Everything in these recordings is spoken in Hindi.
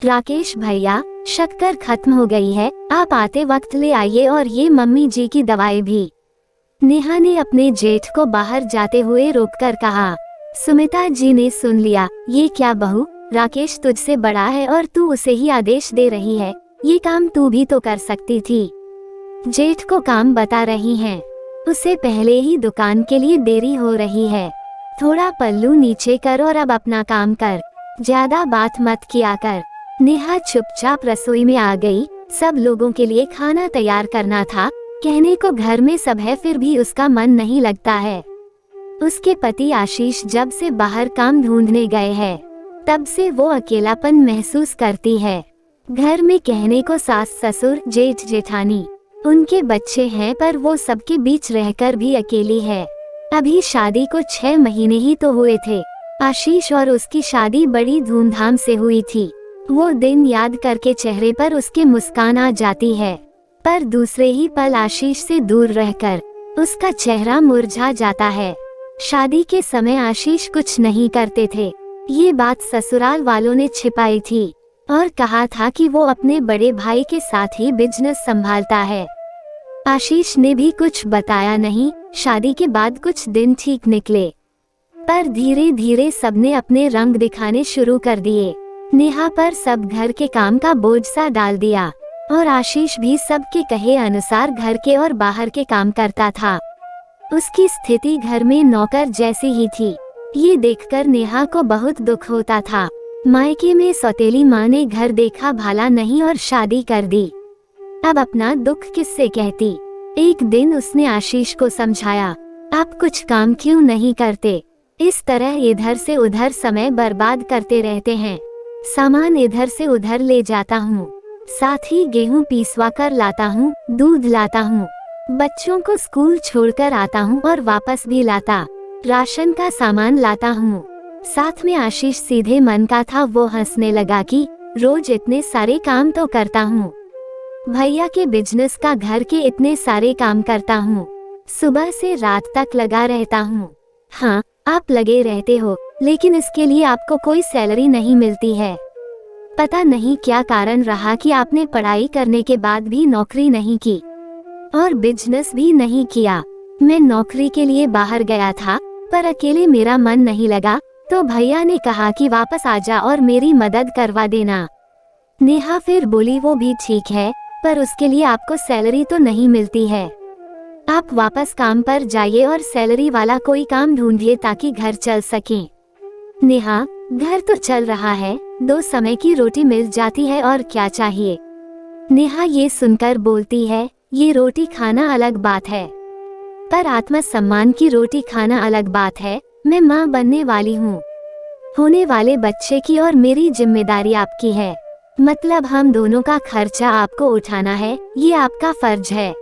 राकेश भैया, शक्कर खत्म हो गई है, आप आते वक्त ले आइए और ये मम्मी जी की दवाई भी। नेहा ने अपने जेठ को बाहर जाते हुए रोककर कहा। सुमिता जी ने सुन लिया। ये क्या बहू, राकेश तुझसे बड़ा है और तू उसे ही आदेश दे रही है, ये काम तू भी तो कर सकती थी। जेठ को काम बता रही हैं, उसे पहले ही दुकान के लिए देरी हो रही है। थोड़ा पल्लू नीचे कर और अब अपना काम कर, ज्यादा बात मत किया कर। नेहा चुपचाप रसोई में आ गई। सब लोगों के लिए खाना तैयार करना था। कहने को घर में सब है, फिर भी उसका मन नहीं लगता है। उसके पति आशीष जब से बाहर काम ढूंढने गए हैं, तब से वो अकेलापन महसूस करती है। घर में कहने को सास ससुर जेठ जेठानी, उनके बच्चे हैं, पर वो सबके बीच रहकर भी अकेली है। अभी शादी को 6 महीने ही तो हुए थे। आशीष और उसकी शादी बड़ी धूमधाम से हुई थी। वो दिन याद करके चेहरे पर उसके मुस्कान आ जाती है, पर दूसरे ही पल आशीष से दूर रहकर उसका चेहरा मुरझा जाता है। शादी के समय आशीष कुछ नहीं करते थे। ये बात ससुराल वालों ने छिपाई थी और कहा था कि वो अपने बड़े भाई के साथ ही बिजनेस संभालता है। आशीष ने भी कुछ बताया नहीं। शादी के बाद कुछ दिन ठीक निकले, पर धीरे धीरे सबने अपने रंग दिखाने शुरू कर दिए। नेहा पर सब घर के काम का बोझ सा डाल दिया और आशीष भी सबके कहे अनुसार घर के और बाहर के काम करता था। उसकी स्थिति घर में नौकर जैसी ही थी। ये देखकर नेहा को बहुत दुख होता था। मायके में सौतेली माँ ने घर देखा भाला नहीं और शादी कर दी। अब अपना दुख किससे कहती। एक दिन उसने आशीष को समझाया, आप कुछ काम क्यों नहीं करते, इस तरह इधर से उधर समय बर्बाद करते रहते हैं। सामान इधर से उधर ले जाता हूँ, साथ ही गेहूँ पीसवा कर लाता हूँ, दूध लाता हूँ, बच्चों को स्कूल छोड़कर आता हूँ और वापस भी लाता, राशन का सामान लाता हूँ। साथ में आशीष सीधे मन का था। वो हंसने लगा कि रोज इतने सारे काम तो करता हूँ, भैया के बिजनेस का, घर के इतने सारे काम करता हूँ, सुबह से रात तक लगा रहता हूँ। हाँ, आप लगे रहते हो, लेकिन इसके लिए आपको कोई सैलरी नहीं मिलती है। पता नहीं क्या कारण रहा कि आपने पढ़ाई करने के बाद भी नौकरी नहीं की और बिजनेस भी नहीं किया। मैं नौकरी के लिए बाहर गया था, पर अकेले मेरा मन नहीं लगा, तो भैया ने कहा कि वापस आजा और मेरी मदद करवा देना। नेहा फिर बोली, वो भी ठीक है, पर उसके लिए आपको सैलरी तो नहीं मिलती है। आप वापस काम पर जाइए और सैलरी वाला कोई काम ढूंढिए ताकि घर चल सके। नेहा, घर तो चल रहा है, 2 समय की रोटी मिल जाती है और क्या चाहिए। नेहा ये सुनकर बोलती है, ये रोटी खाना अलग बात है, पर आत्मसम्मान की रोटी खाना अलग बात है। मैं माँ बनने वाली हूँ, होने वाले बच्चे की और मेरी जिम्मेदारी आपकी है। मतलब हम दोनों का खर्चा आपको उठाना है, ये आपका फर्ज है।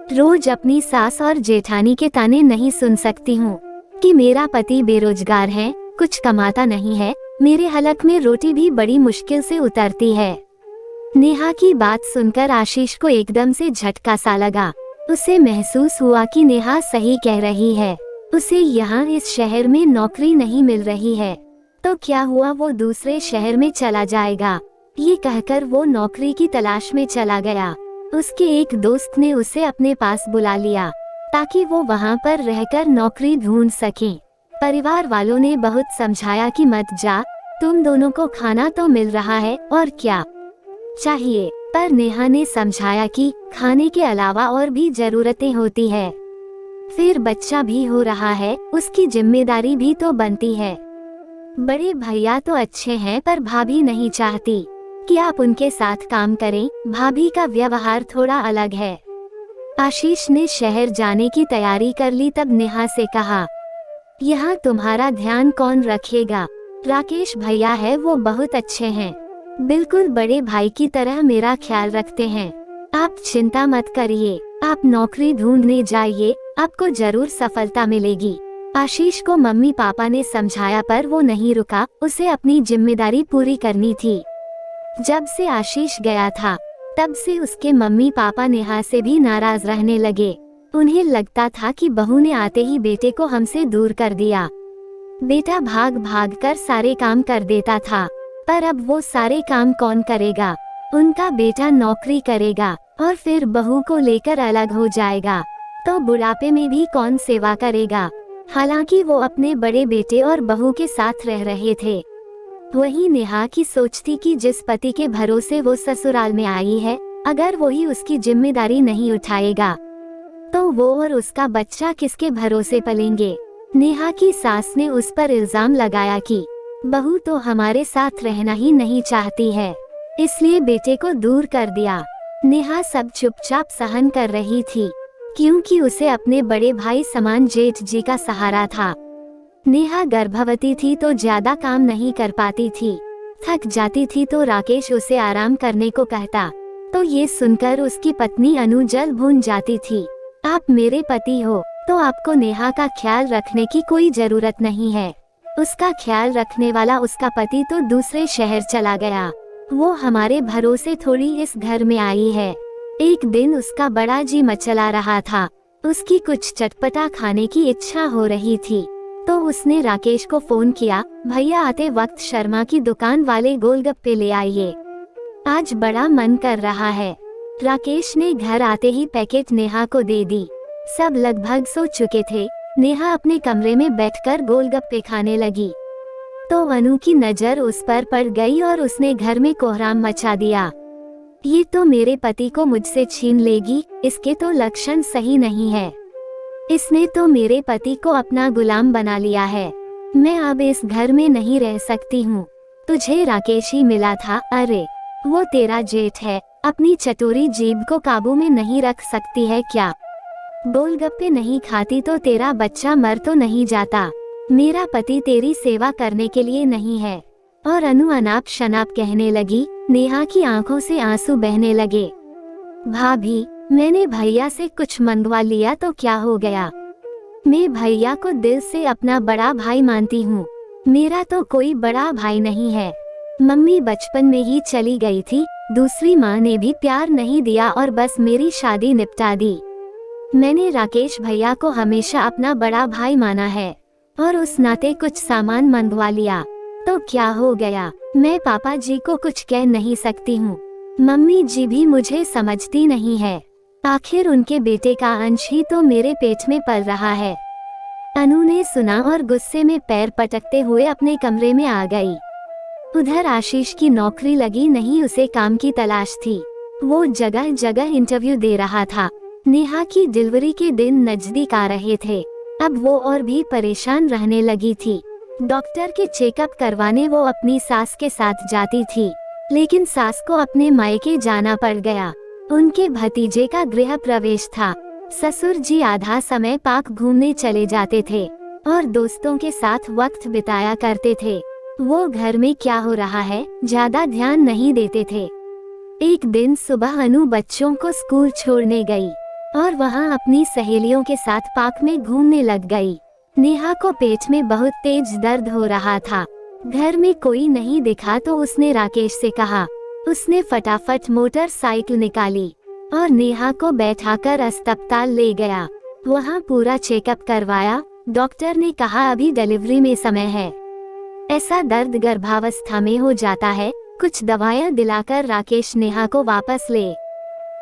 रोज अपनी सास और जेठानी के ताने नहीं सुन सकती हूँ कि मेरा पति बेरोजगार है, कुछ कमाता नहीं है, मेरे हलक में रोटी भी बड़ी मुश्किल से उतरती है। नेहा की बात सुनकर आशीष को एकदम से झटका सा लगा। उसे महसूस हुआ कि नेहा सही कह रही है। उसे यहाँ इस शहर में नौकरी नहीं मिल रही है, तो क्या हुआ, वो दूसरे शहर में चला जाएगा। ये कहकर वो नौकरी की तलाश में चला गया। उसके एक दोस्त ने उसे अपने पास बुला लिया ताकि वो वहाँ पर रहकर नौकरी ढूंढ सके। परिवार वालों ने बहुत समझाया कि मत जा, तुम दोनों को खाना तो मिल रहा है और क्या चाहिए, पर नेहा ने समझाया कि खाने के अलावा और भी जरूरतें होती है। फिर बच्चा भी हो रहा है, उसकी जिम्मेदारी भी तो बनती है। बड़े भैया तो अच्छे हैं, पर भाभी नहीं चाहती कि आप उनके साथ काम करें। भाभी का व्यवहार थोड़ा अलग है। आशीष ने शहर जाने की तैयारी कर ली, तब नेहा से कहा, यहाँ तुम्हारा ध्यान कौन रखेगा। राकेश भैया है, वो बहुत अच्छे हैं, बिल्कुल बड़े भाई की तरह मेरा ख्याल रखते हैं। आप चिंता मत करिए, आप नौकरी ढूंढने जाइए, आपको जरूर सफलता मिलेगी। आशीष को मम्मी पापा ने समझाया, पर वो नहीं रुका। उसे अपनी जिम्मेदारी पूरी करनी थी। जब से आशीष गया था, तब से उसके मम्मी पापा नेहा से भी नाराज रहने लगे। उन्हें लगता था कि बहू ने आते ही बेटे को हमसे दूर कर दिया। बेटा भाग भाग कर सारे काम कर देता था पर अब वो सारे काम कौन करेगा? उनका बेटा नौकरी करेगा और फिर बहू को लेकर अलग हो जाएगा, तो बुढ़ापे में भी कौन सेवा करेगा? हालांकि वो अपने बड़े बेटे और बहू के साथ रह रहे थे। वही नेहा की सोच थी कि जिस पति के भरोसे वो ससुराल में आई है, अगर वही उसकी जिम्मेदारी नहीं उठाएगा तो वो और उसका बच्चा किसके भरोसे पलेंगे। नेहा की सास ने उस पर इल्जाम लगाया कि बहू तो हमारे साथ रहना ही नहीं चाहती है, इसलिए बेटे को दूर कर दिया। नेहा सब चुपचाप सहन कर रही थी, क्योंकि उसे अपने बड़े भाई समान जेठ जी का सहारा था। नेहा गर्भवती थी तो ज्यादा काम नहीं कर पाती थी, थक जाती थी तो राकेश उसे आराम करने को कहता, तो ये सुनकर उसकी पत्नी अनु जल भून जाती थी। आप मेरे पति हो तो आपको नेहा का ख्याल रखने की कोई जरूरत नहीं है। उसका ख्याल रखने वाला उसका पति तो दूसरे शहर चला गया, वो हमारे भरोसे थोड़ी इस घर में आई है। एक दिन उसका बड़ा जी मचला रहा था, उसकी कुछ चटपटा खाने की इच्छा हो रही थी, तो उसने राकेश को फोन किया, भैया आते वक्त शर्मा की दुकान वाले गोलगप्पे ले आइए, आज बड़ा मन कर रहा है। राकेश ने घर आते ही पैकेट नेहा को दे दी। सब लगभग सो चुके थे। नेहा अपने कमरे में बैठकर गोलगप्पे खाने लगी, तो अनु की नजर उस पर पड़ गई और उसने घर में कोहराम मचा दिया। ये तो मेरे पति को मुझसे छीन लेगी, इसके तो लक्षण सही नहीं है। इसने तो मेरे पति को अपना गुलाम बना लिया है। मैं अब इस घर में नहीं रह सकती हूँ। तुझे राकेश ही मिला था? अरे वो तेरा जेठ है, अपनी चटोरी जीभ को काबू में नहीं रख सकती है क्या? गोलगप्पे नहीं खाती तो तेरा बच्चा मर तो नहीं जाता। मेरा पति तेरी सेवा करने के लिए नहीं है। और अनु अनाप शनाप कहने लगी। नेहा की आंखों से आंसू बहने लगे। भाभी, मैंने भैया से कुछ मंगवा लिया तो क्या हो गया? मैं भैया को दिल से अपना बड़ा भाई मानती हूँ। मेरा तो कोई बड़ा भाई नहीं है। मम्मी बचपन में ही चली गई थी, दूसरी माँ ने भी प्यार नहीं दिया और बस मेरी शादी निपटा दी। मैंने राकेश भैया को हमेशा अपना बड़ा भाई माना है और उस नाते कुछ सामान मंगवा लिया तो क्या हो गया? मैं पापा जी को कुछ कह नहीं सकती हूँ। मम्मी जी भी मुझे समझती नहीं है। आखिर उनके बेटे का अंश ही तो मेरे पेट में पल रहा है। अनु ने सुना और गुस्से में पैर पटकते हुए अपने कमरे में आ गई। उधर आशीष की नौकरी लगी नहीं, उसे काम की तलाश थी। वो जगह जगह इंटरव्यू दे रहा था। नेहा की डिलीवरी के दिन नजदीक आ रहे थे। अब वो और भी परेशान रहने लगी थी। डॉक्टर के चेकअप करवाने वो अपनी सास के साथ जाती थी, लेकिन सास को अपने मायके जाना पड़ गया। उनके भतीजे का गृह प्रवेश था। ससुर जी आधा समय पार्क घूमने चले जाते थे और दोस्तों के साथ वक्त बिताया करते थे। वो घर में क्या हो रहा है ज्यादा ध्यान नहीं देते थे। एक दिन सुबह अनु बच्चों को स्कूल छोड़ने गई और वहाँ अपनी सहेलियों के साथ पार्क में घूमने लग गई। नेहा को पेट में बहुत तेज दर्द हो रहा था। घर में कोई नहीं दिखा तो उसने राकेश से कहा। उसने फटाफट मोटरसाइकिल निकाली और नेहा को बैठाकर अस्पताल ले गया। वहाँ पूरा चेकअप करवाया। डॉक्टर ने कहा अभी डिलीवरी में समय है, ऐसा दर्द गर्भावस्था में हो जाता है। कुछ दवाएं दिलाकर राकेश नेहा को वापस ले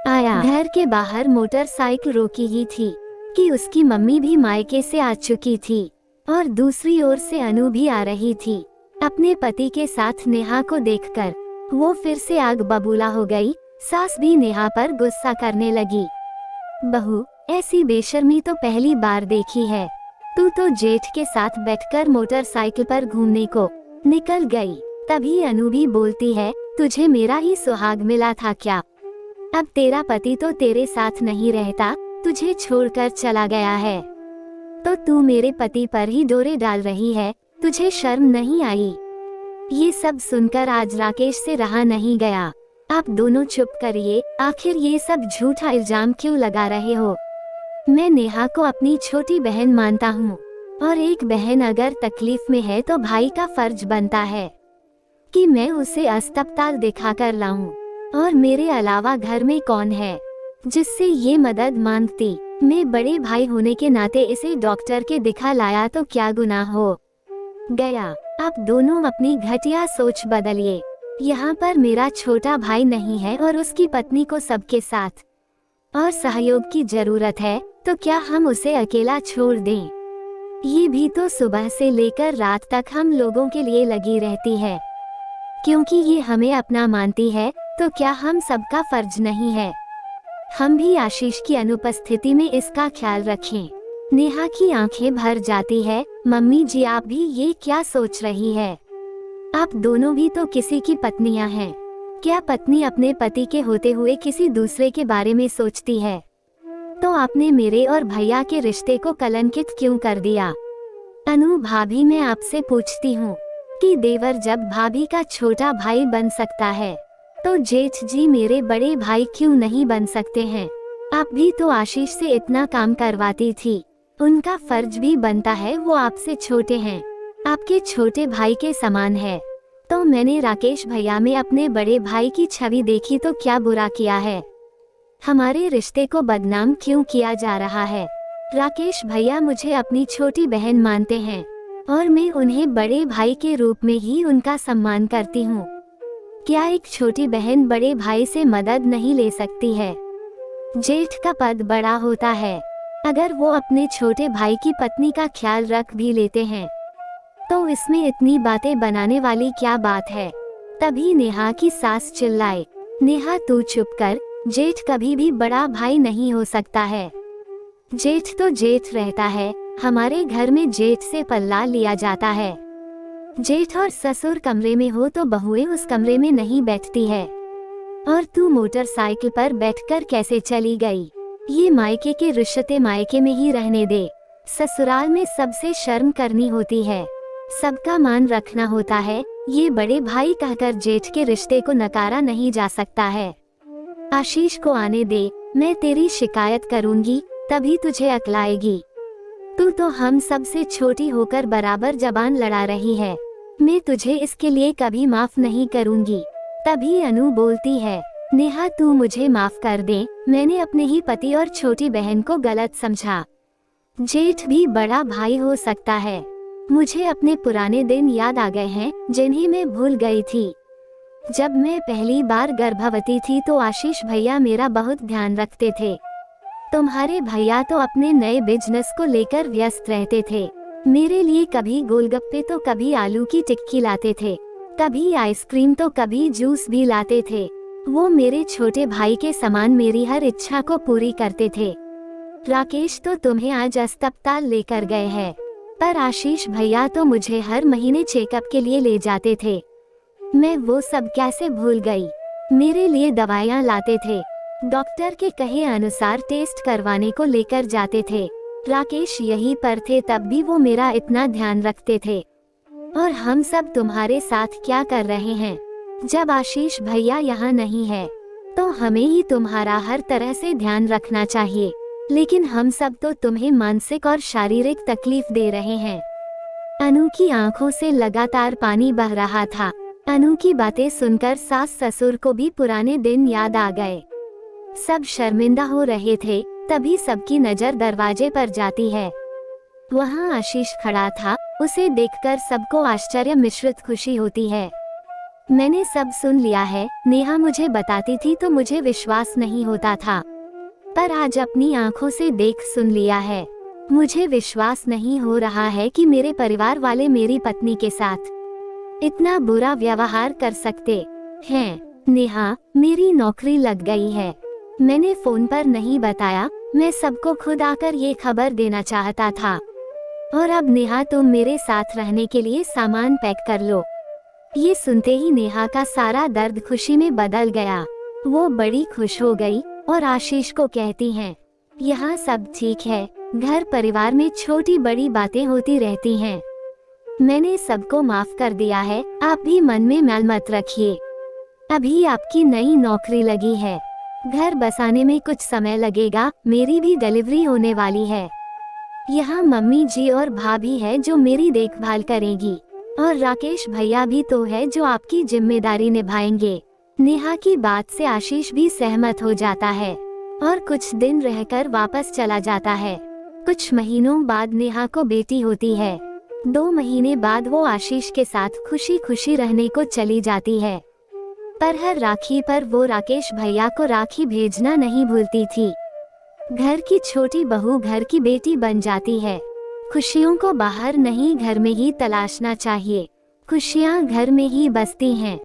आया। घर के बाहर मोटरसाइकिल रोकी ही थी कि उसकी मम्मी भी मायके से आ चुकी थी और दूसरी ओर से अनु भी आ रही थी। अपने पति के साथ नेहा को देखकर वो फिर से आग बबूला हो गई। सास भी नेहा पर गुस्सा करने लगी। बहू, ऐसी बेशर्मी तो पहली बार देखी है। तू तो जेठ के साथ बैठकर मोटरसाइकिल पर घूमने को निकल गई। तभी अनु भी बोलती है, तुझे मेरा ही सुहाग मिला था क्या? अब तेरा पति तो तेरे साथ नहीं रहता, तुझे छोड़कर चला गया है, तो तू मेरे पति पर ही डोरे डाल रही है। तुझे शर्म नहीं आई? ये सब सुनकर आज राकेश से रहा नहीं गया। आप दोनों चुप करिए, आखिर ये सब झूठा इल्जाम क्यों लगा रहे हो? मैं नेहा को अपनी छोटी बहन मानता हूँ और एक बहन अगर तकलीफ में है तो भाई का फर्ज बनता है कि मैं उसे अस्पताल दिखा कर लाऊं। और मेरे अलावा घर में कौन है जिससे ये मदद मांगती? मैं बड़े भाई होने के नाते इसे डॉक्टर के दिखा लाया तो क्या गुनाह हो गया? आप दोनों अपनी घटिया सोच बदलिए। यहाँ पर मेरा छोटा भाई नहीं है और उसकी पत्नी को सबके साथ और सहयोग की जरूरत है, तो क्या हम उसे अकेला छोड़ दें? ये भी तो सुबह से लेकर रात तक हम लोगों के लिए लगी रहती है। क्योंकि ये हमें अपना मानती है, तो क्या हम सबका फर्ज नहीं है हम भी आशीष की अनुपस्थिति में इसका ख्याल रखें? नेहा की आंखें भर जाती है। मम्मी जी, आप भी ये क्या सोच रही है? आप दोनों भी तो किसी की पत्नियां हैं। क्या पत्नी अपने पति के होते हुए किसी दूसरे के बारे में सोचती है? तो आपने मेरे और भैया के रिश्ते को कलंकित क्यों कर दिया? अनु भाभी, मैं आपसे पूछती हूँ कि देवर जब भाभी का छोटा भाई बन सकता है, तो जेठ जी मेरे बड़े भाई क्यों नहीं बन सकते हैं? आप भी तो आशीष से इतना काम करवाती थी। उनका फर्ज भी बनता है, वो आपसे छोटे हैं, आपके छोटे भाई के समान है। तो मैंने राकेश भैया में अपने बड़े भाई की छवि देखी, तो क्या बुरा किया है? हमारे रिश्ते को बदनाम क्यों किया जा रहा है? राकेश भैया मुझे अपनी छोटी बहन मानते हैं और मैं उन्हें बड़े भाई के रूप में ही उनका सम्मान करती हूँ। क्या एक छोटी बहन बड़े भाई से मदद नहीं ले सकती है? जेठ का पद बड़ा होता है। अगर वो अपने छोटे भाई की पत्नी का ख्याल रख भी लेते हैं, तो इसमें इतनी बातें बनाने वाली क्या बात है? तभी नेहा की सास चिल्लाए, नेहा तू चुप कर, जेठ कभी भी बड़ा भाई नहीं हो सकता है। जेठ तो जेठ रहता है, हमारे घर में जेठ से पल्ला लिया जाता है। जेठ और ससुर कमरे में हो तो बहुएं उस कमरे में नहीं बैठती है। और तू मोटरसाइकिल पर बैठकर कैसे चली गई? ये मायके के रिश्ते मायके में ही रहने दे। ससुराल में सबसे शर्म करनी होती है, सबका मान रखना होता है। ये बड़े भाई कहकर जेठ के रिश्ते को नकारा नहीं जा सकता है। आशीष को आने दे, मैं तेरी शिकायत करूंगी, तभी तुझे अक्ल आएगी। तू तो हम सब से छोटी होकर बराबर जबान लड़ा रही है। मैं तुझे इसके लिए कभी माफ नहीं करूंगी। तभी अनु बोलती है, नेहा तू मुझे माफ कर दे, मैंने अपने ही पति और छोटी बहन को गलत समझा। जेठ भी बड़ा भाई हो सकता है। मुझे अपने पुराने दिन याद आ गए हैं, जिन्हें मैं भूल गई थी। जब मैं पहली बार गर्भवती थी तो आशीष भैया मेरा बहुत ध्यान रखते थे। तुम्हारे भैया तो अपने नए बिजनेस को लेकर व्यस्त रहते थे। मेरे लिए कभी गोलगप्पे तो कभी आलू की टिक्की लाते थे, कभी आइसक्रीम तो कभी जूस भी लाते थे। वो मेरे छोटे भाई के समान मेरी हर इच्छा को पूरी करते थे। राकेश तो तुम्हें आज अस्पताल लेकर गए हैं, पर आशीष भैया तो मुझे हर महीने चेकअप के लिए ले जाते थे। मैं वो सब कैसे भूल गई? मेरे लिए दवाइयाँ लाते थे, डॉक्टर के कहे अनुसार टेस्ट करवाने को लेकर जाते थे। राकेश यहीं पर थे, तब भी वो मेरा इतना ध्यान रखते थे। और हम सब तुम्हारे साथ क्या कर रहे हैं? जब आशीष भैया यहाँ नहीं है, तो हमें ही तुम्हारा हर तरह से ध्यान रखना चाहिए, लेकिन हम सब तो तुम्हें मानसिक और शारीरिक तकलीफ दे रहे हैं। अनु की आंखों से लगातार पानी बह रहा था। अनु की बातें सुनकर सास ससुर को भी पुराने दिन याद आ गए। सब शर्मिंदा हो रहे थे, तभी सबकी नजर दरवाजे पर जाती है। वहाँ आशीष खड़ा था, उसे देखकर सबको आश्चर्य मिश्रित खुशी होती है। मैंने सब सुन लिया है, नेहा मुझे बताती थी तो मुझे विश्वास नहीं होता था, पर आज अपनी आंखों से देख सुन लिया है। मुझे विश्वास नहीं हो रहा है कि मेरे परिवार वाले मेरी पत्नी के साथ इतना बुरा व्यवहार कर सकते हैं। नेहा, मेरी नौकरी लग गई है। मैंने फोन पर नहीं बताया, मैं सबको खुद आकर ये खबर देना चाहता था। और अब नेहा तुम मेरे साथ रहने के लिए सामान पैक कर लो। ये सुनते ही नेहा का सारा दर्द खुशी में बदल गया। वो बड़ी खुश हो गई और आशीष को कहती हैं, यहाँ सब ठीक है, घर परिवार में छोटी बड़ी बातें होती रहती हैं। मैंने सबको माफ कर दिया है, आप भी मन में मैल मत रखिए। अभी आपकी नई नौकरी लगी है, घर बसाने में कुछ समय लगेगा, मेरी भी डिलीवरी होने वाली है। यहाँ मम्मी जी और भाभी है जो मेरी देखभाल करेगी, और राकेश भैया भी तो है जो आपकी जिम्मेदारी निभाएंगे। नेहा की बात से आशीष भी सहमत हो जाता है और कुछ दिन रहकर वापस चला जाता है। कुछ महीनों बाद नेहा को बेटी होती है। 2 महीने बाद वो आशीष के साथ खुशी खुशी रहने को चली जाती है, पर हर राखी पर वो राकेश भैया को राखी भेजना नहीं भूलती थी। घर की छोटी बहू घर की बेटी बन जाती है। खुशियों को बाहर नहीं घर में ही तलाशना चाहिए। खुशियाँ घर में ही बसती हैं।